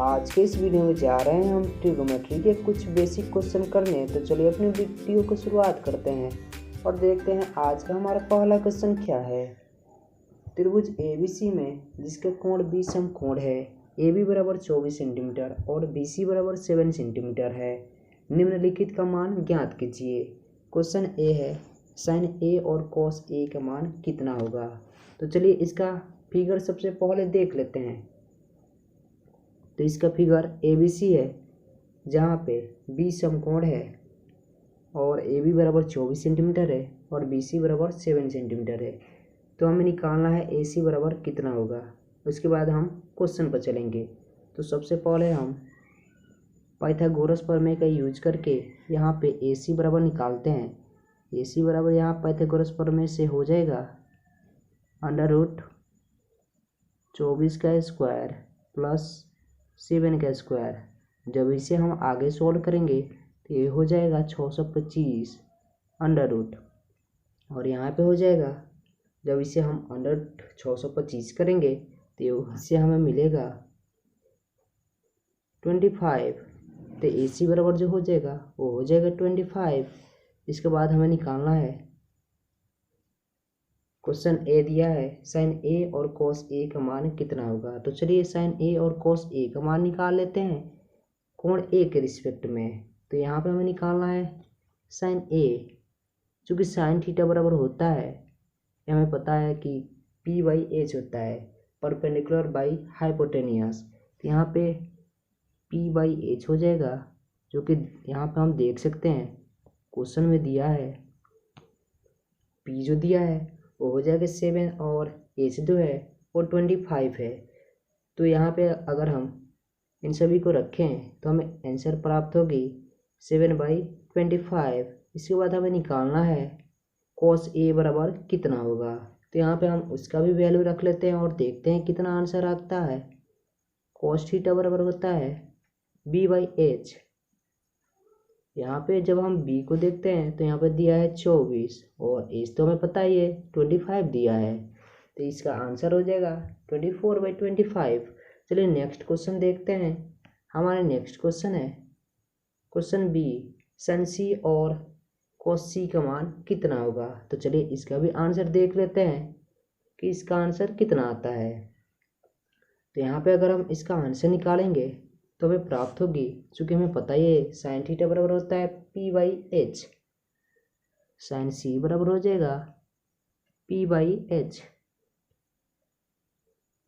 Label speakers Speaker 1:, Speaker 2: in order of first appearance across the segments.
Speaker 1: आज के इस वीडियो में जा रहे हैं हम ट्रिग्नोमेट्री के कुछ बेसिक क्वेश्चन करने। तो चलिए अपनी वीडियो को शुरुआत करते हैं और देखते हैं आज का हमारा पहला क्वेश्चन क्या है। त्रिभुज ABC में जिसका कोण 20 समकोण है, AB बराबर 24 सेंटीमीटर और BC बराबर 7 सेंटीमीटर है। निम्नलिखित का मान ज्ञात कीजिए। क्वेश्चन ए है साइन A और कॉस A का मान कितना होगा। तो चलिए इसका फिगर सबसे पहले देख लेते हैं। तो इसका फिगर ABC है जहाँ पे 20 समकोण है और AB बराबर 24 सेंटीमीटर है और BC बराबर 7 सेंटीमीटर है। तो हमें निकालना है AC बराबर कितना होगा। उसके बाद हम क्वेश्चन पर चलेंगे। तो सबसे पहले हम पाइथागोरस प्रमेय का यूज करके यहाँ पे AC बराबर निकालते हैं। AC बराबर यहाँ पाइथागोरस प्रमेय से हो जाएगा √24 का स्क्वायर प्लस 7 का स्क्वायर। जब इसे हम आगे सोल्व करेंगे तो ये हो जाएगा 625 अंडर रूट, और यहाँ पे हो जाएगा जब इसे हम अंडर 625 करेंगे तो इससे हमें मिलेगा 25। तो AC बराबर जो हो जाएगा वो हो जाएगा 25। इसके बाद हमें निकालना है, क्वेश्चन ए दिया है साइन A और कॉस A का मान कितना होगा। तो चलिए साइन A और कॉस A का मान निकाल लेते हैं कोण A के रिस्पेक्ट में। तो यहाँ पे हमें निकालना है साइन A, चूँकि साइन थीटा बराबर होता है, हमें पता है कि P/H होता है, परपेंडिकुलर बाई हाइपोटेनियस। तो यहाँ पे P/H हो जाएगा, जो कि यहाँ पे हम देख सकते हैं क्वेश्चन में दिया है। P जो दिया है वो हो जाएगा 7 और H जो है वो 25 है। तो यहाँ पे अगर हम इन सभी को रखें तो हमें आंसर प्राप्त होगी 7/25। इसके बाद हमें निकालना है cos A बराबर कितना होगा। तो यहाँ पे हम उसका भी वैल्यू रख लेते हैं और देखते हैं कितना आंसर आता है। cos थीटा बराबर होता है B/H। यहाँ पे जब हम B को देखते हैं तो यहाँ पे दिया है 24 और H तो हमें पता ही है 25 दिया है। तो इसका आंसर हो जाएगा 24/25। चलिए नेक्स्ट क्वेश्चन देखते हैं। हमारा नेक्स्ट क्वेश्चन है क्वेश्चन B साइन C और cos C का मान कितना होगा। तो चलिए इसका भी आंसर देख लेते हैं कि इसका आंसर कितना आता है। तो यहाँ पे अगर हम इसका आंसर निकालेंगे तो हमें प्राप्त होगी, चूँकि हमें पता ही है साइन थीटा बराबर होता है P/H। साइन C बराबर हो जाएगा P/H।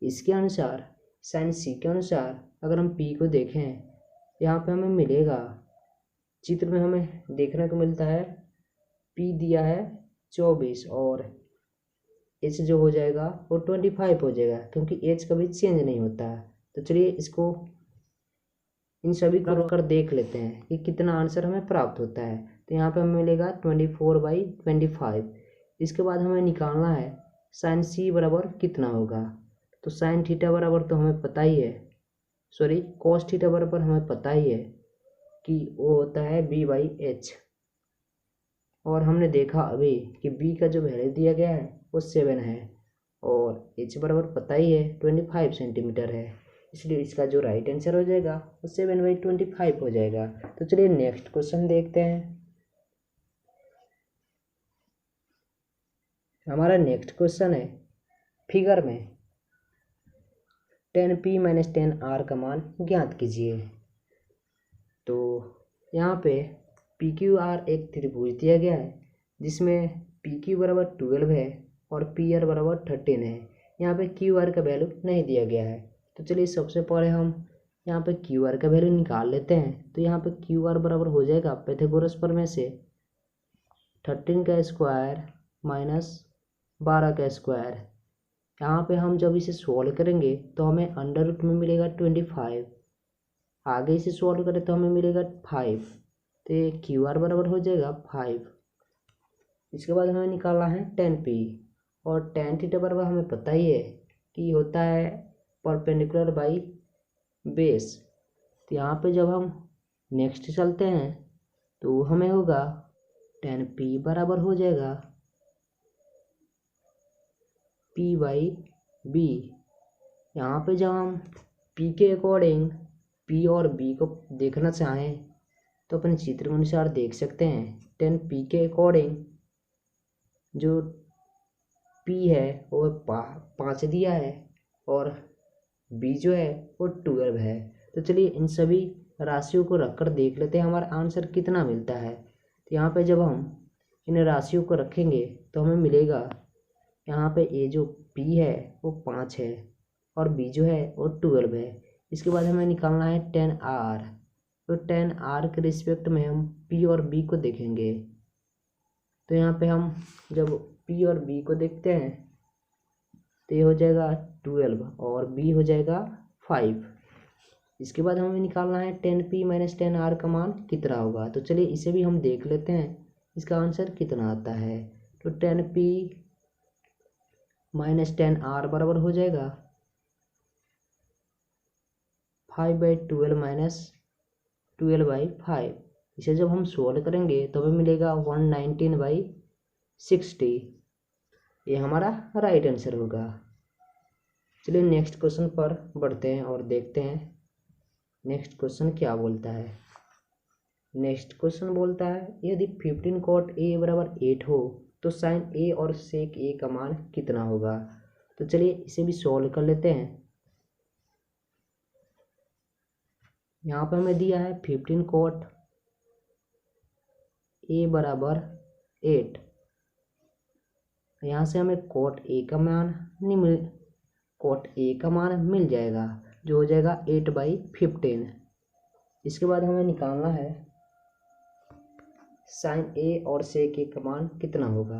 Speaker 1: इसके अनुसार साइन C के अनुसार अगर हम P को देखें, यहाँ पे हमें मिलेगा, चित्र में हमें देखने को मिलता है P दिया है 24 और H जो हो जाएगा वो 25 हो जाएगा, क्योंकि H कभी चेंज नहीं होता। तो चलिए इसको इन सभी को कर देख लेते हैं कि कितना आंसर हमें प्राप्त होता है। तो यहाँ पे हमें मिलेगा 24/25। इसके बाद हमें निकालना है साइन C बराबर कितना होगा। तो साइन थीटा बराबर तो हमें पता ही है, सॉरी कॉस थीटा बराबर हमें पता ही है कि वो होता है B/H। और हमने देखा अभी कि B का जो वैल्यू दिया गया है वो 7 है और H बराबर पता ही है 25 सेंटीमीटर है, इसलिए इसका जो राइट आंसर हो जाएगा वो 7/25 हो जाएगा। तो चलिए नेक्स्ट क्वेश्चन देखते हैं। हमारा नेक्स्ट क्वेश्चन है फिगर में 10P - 10R का मान ज्ञात कीजिए। तो यहाँ पे PQR एक त्रिभुज दिया गया है जिसमें PQ बराबर 12 है और PR बराबर 13 है। यहाँ पे QR का वैल्यू नहीं दिया गया है। तो चलिए सबसे पहले हम यहाँ पे QR का वैल्यू निकाल लेते हैं। तो यहाँ पे QR बराबर हो जाएगा पाइथागोरस प्रमेय से 13 का स्क्वायर माइनस 12 का स्क्वायर। यहाँ पे हम जब इसे सॉल्व करेंगे तो हमें अंडर रूट में मिलेगा 25, आगे इसे सॉल्व करें तो हमें मिलेगा 5। तो ये QR बराबर हो जाएगा 5। इसके बाद हमें निकालना है 10P और tan थीटा बराबर हमें पता ही है कि होता है परपेंडिकुलर बाई बेस। तो यहाँ पे जब हम नेक्स्ट चलते हैं तो हमें होगा 10P बराबर हो जाएगा P/B। यहाँ पे जब हम P के अकॉर्डिंग पी और बी को देखना चाहें तो अपने चित्र के अनुसार देख सकते हैं। 10p के अकॉर्डिंग जो p है वो 5 दिया है और b जो है वो 12 है। तो चलिए इन सभी राशियों को रखकर देख लेते हैं हमारा आंसर कितना मिलता है। तो यहाँ पे जब हम इन राशियों को रखेंगे तो हमें मिलेगा, यहाँ पे ये जो p है वो 5 है और b जो है वो 12 है। इसके बाद हमें निकालना है 10r। तो 10r के रिस्पेक्ट में हम p और b को देखेंगे। तो यहाँ पे हम जब p और b को देखते हैं तो ये हो जाएगा 12 और b हो जाएगा 5। इसके बाद हमें निकालना है 10p माइनस 10r का मान कितना होगा। तो चलिए इसे भी हम देख लेते हैं इसका आंसर कितना आता है। तो 10p माइनस 10r बराबर हो जाएगा 5/12 माइनस 12/5। इसे जब हम सोल्व करेंगे तो हमें मिलेगा 119/60। ये हमारा राइट आंसर होगा। चलिए नेक्स्ट क्वेश्चन पर बढ़ते हैं और देखते हैं नेक्स्ट क्वेश्चन क्या बोलता है। नेक्स्ट क्वेश्चन बोलता है यदि 15 cot a बराबर 8 हो तो sin a और sec a का मान कितना होगा। तो चलिए इसे भी सॉल्व कर लेते हैं। यहाँ पर हमें दिया है 15 cot a बराबर 8। यहाँ से हमें cot a का मान नहीं cot a का मान मिल जाएगा जो हो जाएगा 8/15। इसके बाद हमें निकालना है sin a और sec a का मान कितना होगा।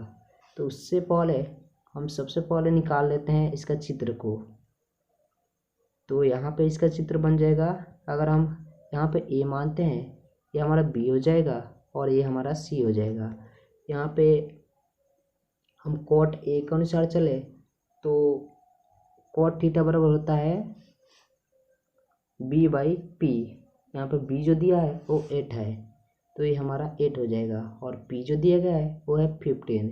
Speaker 1: तो उससे पहले हम सबसे पहले निकाल लेते हैं इसका चित्र को। तो यहाँ पे इसका चित्र बन जाएगा, अगर हम यहाँ पे a मानते हैं ये हमारा b हो जाएगा और ये हमारा c हो जाएगा। यहाँ पे हम cot a के अनुसार चले तो cot थीटा बराबर होता है b/p। यहाँ पे b जो दिया है वो 8 है तो ये हमारा 8 हो जाएगा और p जो दिया गया है वो है 15।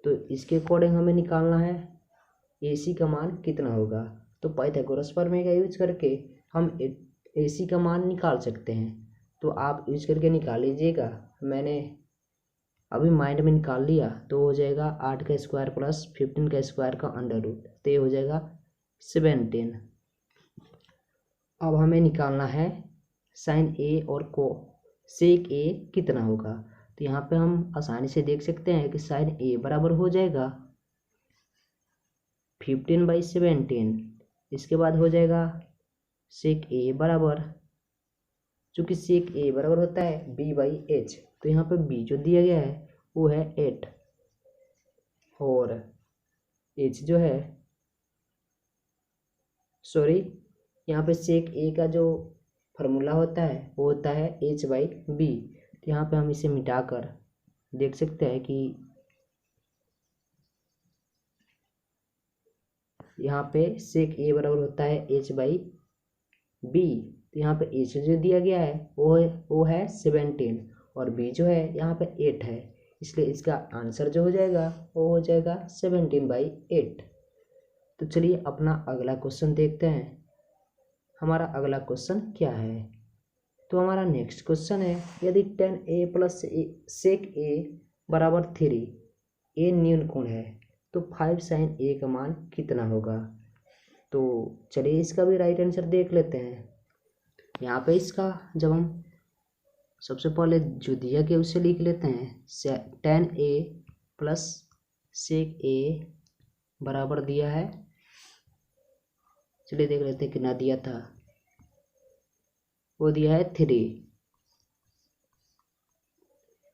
Speaker 1: तो इसके अकॉर्डिंग हमें निकालना है AC का मान कितना होगा। तो पाइथागोरस प्रमेय का यूज करके हम AC का मान निकाल सकते हैं। तो आप यूज करके निकाल लीजिएगा। मैंने अभी माइंड में निकाल लिया तो हो जाएगा 8 का स्क्वायर प्लस 15 का स्क्वायर का अंडर रूट तो ये हो जाएगा 17। अब हमें निकालना है sin a और sec a कितना होगा। तो यहाँ पे हम आसानी से देख सकते हैं कि sin a बराबर हो जाएगा 15/17। इसके बाद हो जाएगा sec a बराबर, चूँकि sec a बराबर होता है b/h। तो यहाँ पे b जो दिया गया है वो है 8 और h जो है यहाँ पे sec a का जो फार्मूला होता है वो होता है h/b। तो यहाँ पे हम इसे मिटाकर देख सकते हैं कि यहाँ पे sec a बराबर होता है h/b। तो यहाँ पे h जो दिया गया है वो है 17 और b जो है यहाँ पे 8 है, इसलिए इसका आंसर जो हो जाएगा वो हो जाएगा 17/8। तो चलिए अपना अगला क्वेश्चन देखते हैं। हमारा अगला क्वेश्चन क्या है। तो हमारा नेक्स्ट क्वेश्चन है यदि 10a प्लस sec a बराबर 3 a न्यून कोण है तो 5 sin a का मान कितना होगा। तो चलिए इसका भी राइट आंसर देख लेते हैं। यहाँ पे इसका जब हम सबसे पहले जो दिया गया उसे लिख लेते हैं। 10a प्लस sec a बराबर दिया है, चलिए देख लेते हैं कितना दिया था। वो दिया है 3।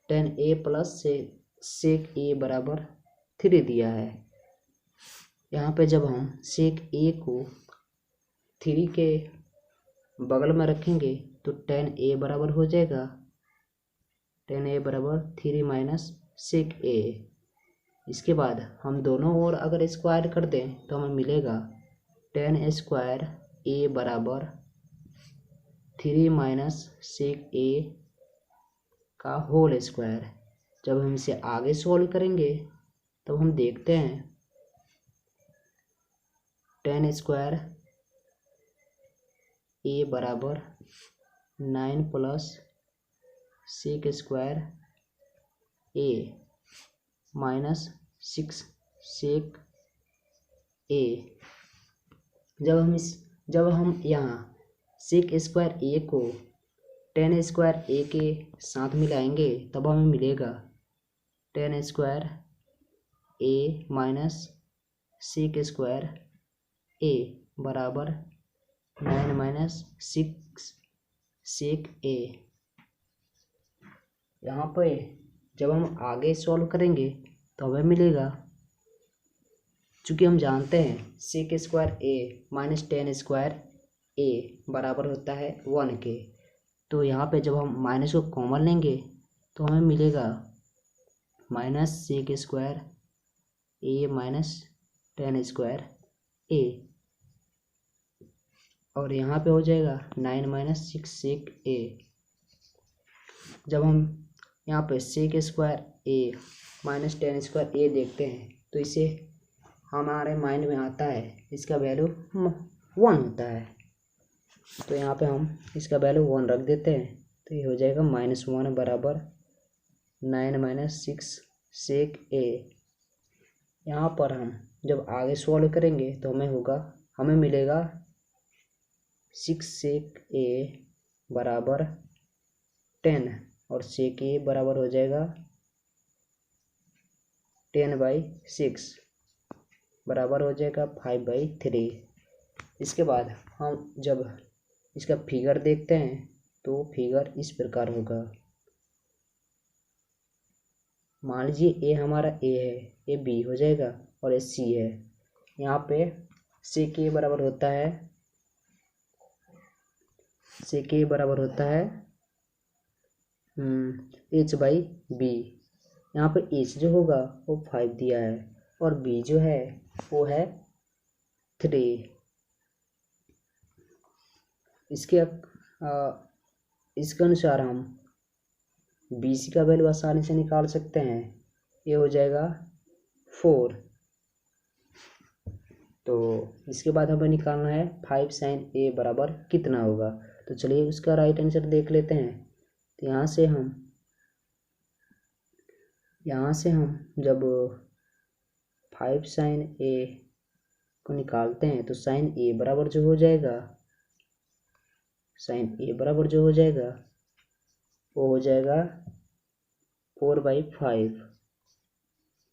Speaker 1: 10a प्लस sec a बराबर 3 दिया है। यहाँ पे जब हम sec a को 3 के बगल में रखेंगे तो 10a बराबर हो जाएगा 10a बराबर 3 माइनस sec a। इसके बाद हम दोनों ओर अगर स्क्वायर कर दें तो हमें मिलेगा 10 स्क्वायर a बराबर 3 माइनस sec a का होल स्क्वायर। जब हम इसे आगे सॉल्व करेंगे तो हम देखते हैं 10 स्क्वायर ए बराबर 9 प्लस सेक स्क्वायर ए माइनस 6 सेक ए। जब हम यहाँ सेक स्क्वायर ए को टेन स्क्वायर ए के साथ मिलाएंगे तब हमें मिलेगा टेन स्क्वायर ए माइनस सेक स्क्वायर ए बराबर 9 माइनस 6 सेक ए। यहाँ पे जब हम आगे सॉल्व करेंगे तो हमें मिलेगा, चूँकि हम जानते हैं सेक स्क्वायर ए माइनस टेन स्क्वायर ए बराबर होता है 1 के, तो यहाँ पे जब हम माइनस को कॉमन लेंगे तो हमें मिलेगा माइनस सेक स्क्वायर ए माइनस टेन स्क्वायर ए, और यहाँ पे हो जाएगा 9 माइनस 6 सेक ए। जब हम यहाँ पे सेक स्क्वायर ए माइनस टेन स्क्वायर ए देखते हैं तो इसे हमारे माइंड में आता है इसका वैल्यू 1 होता है, तो यहाँ पे हम इसका वैल्यू 1 रख देते हैं, तो ये हो जाएगा -1 बराबर 9 माइनस 6 सेक ए। यहाँ पर हम जब आगे सॉल्व करेंगे तो हमें मिलेगा 6 सेक ए बराबर 10 और सेक ए बराबर हो जाएगा 10/6 बराबर हो जाएगा 5/3। इसके बाद हम जब इसका फिगर देखते हैं तो फिगर इस प्रकार होगा। मान लीजिए ए हमारा ए है, ये बी हो जाएगा और ये सी है। यहाँ पे सेक ए बराबर होता है h/b। यहाँ पे h जो होगा वो 5 दिया है और b जो है वो है 3। इसके अनुसार हम BC का वैल्यू आसानी से निकाल सकते हैं, ये हो जाएगा 4। तो इसके बाद हमें निकालना है 5 sin A बराबर कितना होगा। तो चलिए उसका राइट आंसर देख लेते हैं। तो यहाँ से हम जब 5 sin A को निकालते हैं तो sin A बराबर जो हो जाएगा वो हो जाएगा 4/5।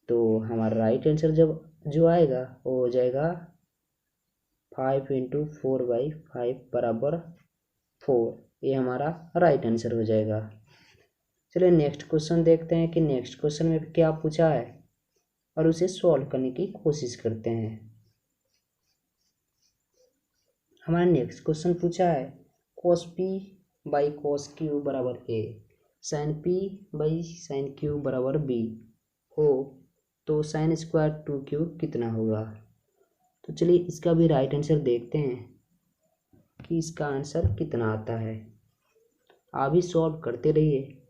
Speaker 1: तो हमारा राइट आंसर जो आएगा वो हो जाएगा 5 × 4/5 बराबर 4। ये हमारा राइट आंसर हो जाएगा। चलिए नेक्स्ट क्वेश्चन देखते हैं कि नेक्स्ट क्वेश्चन में क्या पूछा है और उसे सॉल्व करने की कोशिश करते हैं। हमारा नेक्स्ट क्वेश्चन पूछा है cos p/cos q बराबर a, sin p/sin q बराबर b हो तो sin स्क्वायर 2q कितना होगा। तो चलिए इसका भी राइट आंसर देखते हैं कि इसका आंसर कितना आता है। आप भी सॉल्व करते रहिए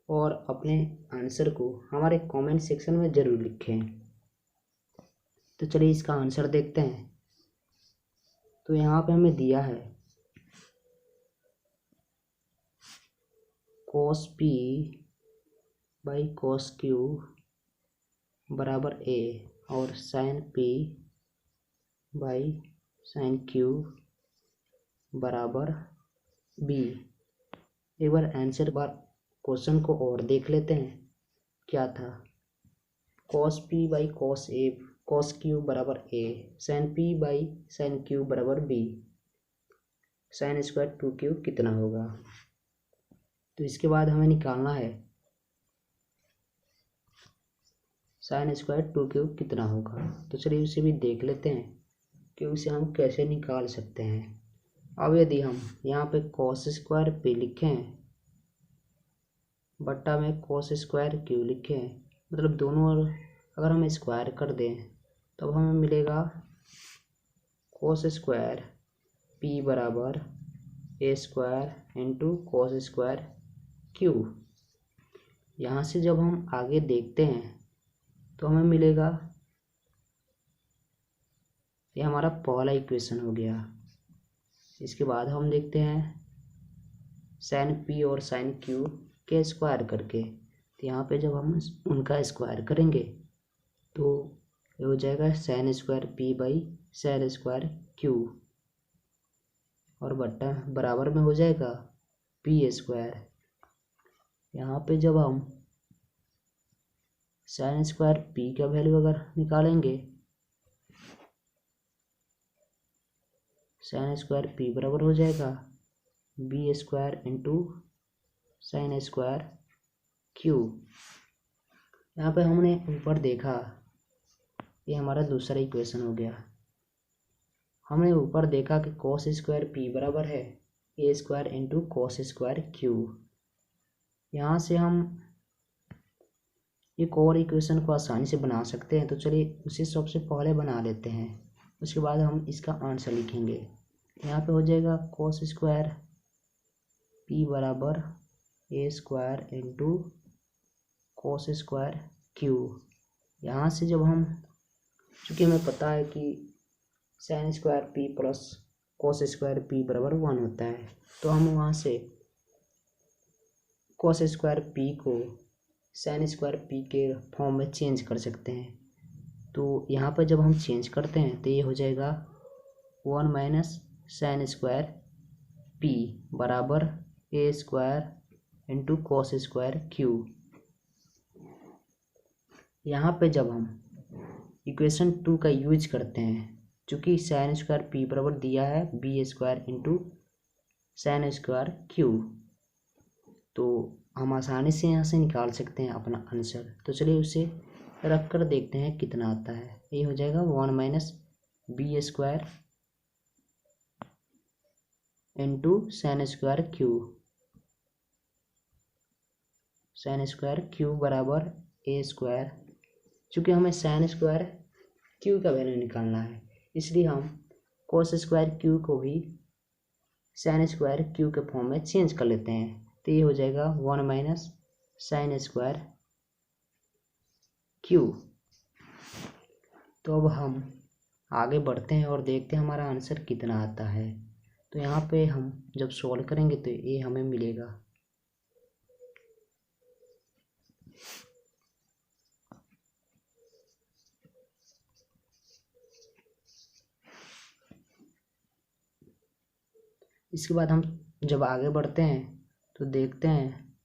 Speaker 1: और अपने आंसर को हमारे कमेंट सेक्शन में ज़रूर लिखें। तो चलिए इसका आंसर देखते हैं। तो यहाँ पे हमें दिया है cos p/cos q बराबर a और sin p/sin q बराबर b। एक बार क्वेश्चन को और देख लेते हैं क्या था। cos p/cos q बराबर a, sin p/sin q बराबर b, sin स्क्वायर 2q कितना होगा। तो इसके बाद हमें निकालना है sin स्क्वायर 2q कितना होगा। तो चलिए उसे भी देख लेते हैं कि उसे हम कैसे निकाल सकते हैं। अब यदि हम यहाँ पे cos स्क्वायर p लिखें बट्टा में cos स्क्वायर q लिखें, मतलब दोनों अगर हम स्क्वायर कर दें तब हमें मिलेगा cos स्क्वायर p बराबर a square into cos square q। यहाँ से जब हम आगे देखते हैं तो हमें मिलेगा, ये हमारा पहला इक्वेशन हो गया। इसके बाद हम देखते हैं साइन पी और साइन क्यू के स्क्वायर करके। तो यहाँ पे जब हम उनका स्क्वायर करेंगे तो ये हो जाएगा sign square P by sine square Q, और बट्टा बराबर में हो जाएगा पी स्क्वायर। यहाँ पे जब हम साइन स्क्वायर पी का वैल्यू अगर निकालेंगे, साइन स्क्वायर पी बराबर हो जाएगा b square into sine square Q. यहाँ पे हमने ऊपर देखा, ये हमारा दूसरा इक्वेशन हो गया। हमने ऊपर देखा कि कॉस स्क्वायर पी बराबर है A square into cos square Q. यहाँ से हम एक और इक्वेशन को आसानी से बना सकते हैं, तो चलिए उसे सबसे पहले बना लेते हैं, उसके बाद हम इसका आंसर लिखेंगे। यहाँ पे हो जाएगा कॉस स्क्वायर पी बराबर ए square into cos square Q. यहाँ से जब हम, चूँकि हमें पता है कि sine square P plus cos square P बराबर 1 होता है, तो हम वहाँ से कॉस स्क्वायर पी को साइन स्क्वायर पी के फॉर्म में चेंज कर सकते हैं। तो यहाँ पर जब हम चेंज करते हैं तो ये हो जाएगा 1 माइनस साइन स्क्वायर पी बराबर ए square into cos square Q. यहाँ पे जब हम इक्वेशन 2 का यूज करते हैं, चूँकि साइन स्क्वायर पी बराबर दिया है b square into sine square q, तो हम आसानी से यहाँ से निकाल सकते हैं अपना आंसर। तो चलिए उसे रख कर देखते हैं कितना आता है। ये हो जाएगा 1 minus B square into sine square q, sine square Q बराबर ए स्क्वायर। चूँकि हमें साइन स्क्वायर क्यू का वैल्यू निकालना है, इसलिए हम कॉस स्क्वायर क्यू को भी साइन स्क्वायर क्यू के फॉर्म में चेंज कर लेते हैं। तो ये हो जाएगा 1 माइनस साइन स्क्वायर क्यू। तो अब हम आगे बढ़ते हैं और देखते हैं हमारा आंसर कितना आता है। तो यहाँ पे हम जब सॉल्व करेंगे तो ये हमें मिलेगा इसके बाद हम जब आगे बढ़ते हैं तो देखते हैं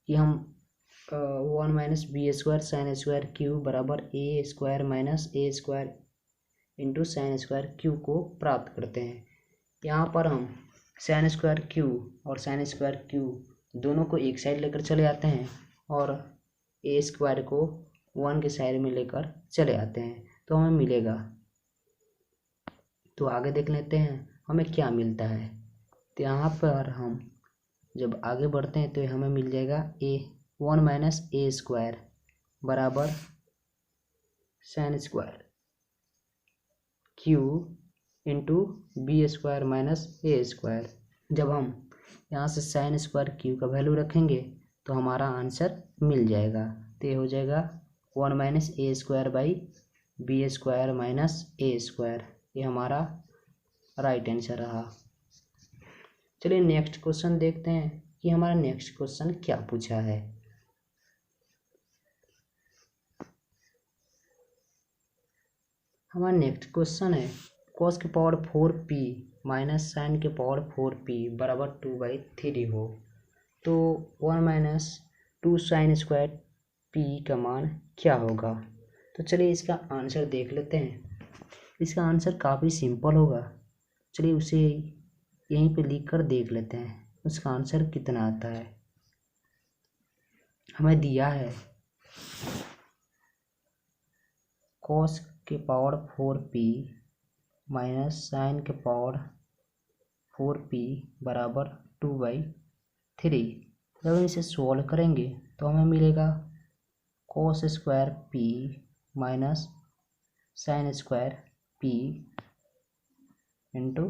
Speaker 1: कि हम 1 minus B square sine square Q बराबर ए स्क्वायर माइनस ए square into sine square Q को प्राप्त करते हैं। यहाँ पर हम साइन स्क्वायर क्यू और साइन स्क्वायर क्यू दोनों को एक साइड लेकर चले आते हैं और ए स्क्वायर को 1 के साइड में लेकर चले आते हैं, तो हमें मिलेगा। तो आगे देख लेते हैं हमें क्या मिलता है। तो यहाँ पर हम जब आगे बढ़ते हैं तो हमें मिल जाएगा 1 माइनस ए स्क्वायर बराबर sine square Q into B square minus ए स्क्वायर। जब हम यहाँ से साइन स्क्वायर क्यू का वैल्यू रखेंगे तो हमारा आंसर मिल जाएगा। तो ये हो जाएगा 1 minus A square by b square minus A square. ये हमारा राइट आंसर रहा। चलिए नेक्स्ट क्वेश्चन देखते हैं कि हमारा नेक्स्ट क्वेश्चन क्या पूछा है। हमारा नेक्स्ट क्वेश्चन है कॉस के पावर 4p माइनस साइन के पावर 4p बराबर 2/3 हो, तो 1 माइनस 2 साइन स्क्वायर p का मान क्या होगा। तो चलिए इसका आंसर देख लेते हैं। इसका आंसर काफ़ी सिंपल होगा, चलिए उसे यहीं पे लिख कर देख लेते हैं उसका आंसर कितना आता है। हमें दिया है कॉस के पावर 4p माइनस साइन के पावर 4p बराबर 2/3। जब हम इसे सॉल्व करेंगे तो हमें मिलेगा cos square p minus sine square p into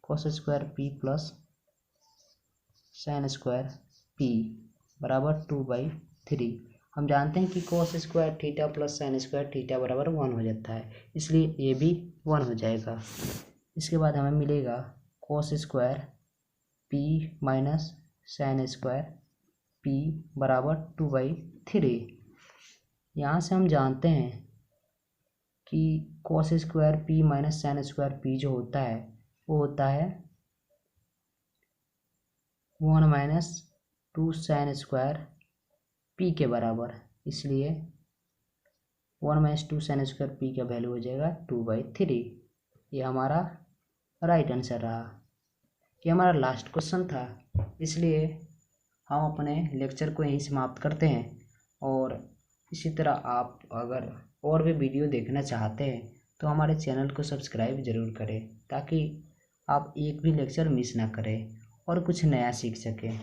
Speaker 1: cos square p plus sine square p बराबर 2/3। हम जानते हैं कि cos square theta plus sine square theta बराबर 1 हो जाता है, इसलिए ये भी 1 हो जाएगा। इसके बाद हमें मिलेगा cos square p minus sine square p बराबर 2/3। यहाँ से हम जानते हैं कि cos square p minus sine square p जो होता है वो होता है 1 माइनस 2 साइन स्क्वायर p के बराबर। इसलिए 1 माइनस 2 साइन स्क्वायर p का वैल्यू हो जाएगा 2/3। ये हमारा राइट आंसर रहा। ये हमारा लास्ट क्वेश्चन था, इसलिए हम अपने लेक्चर को यहीं समाप्त करते हैं। और इसी तरह आप अगर और भी वीडियो देखना चाहते हैं तो हमारे चैनल को सब्सक्राइब ज़रूर करें, ताकि आप एक भी लेक्चर मिस ना करें और कुछ नया सीख सकें।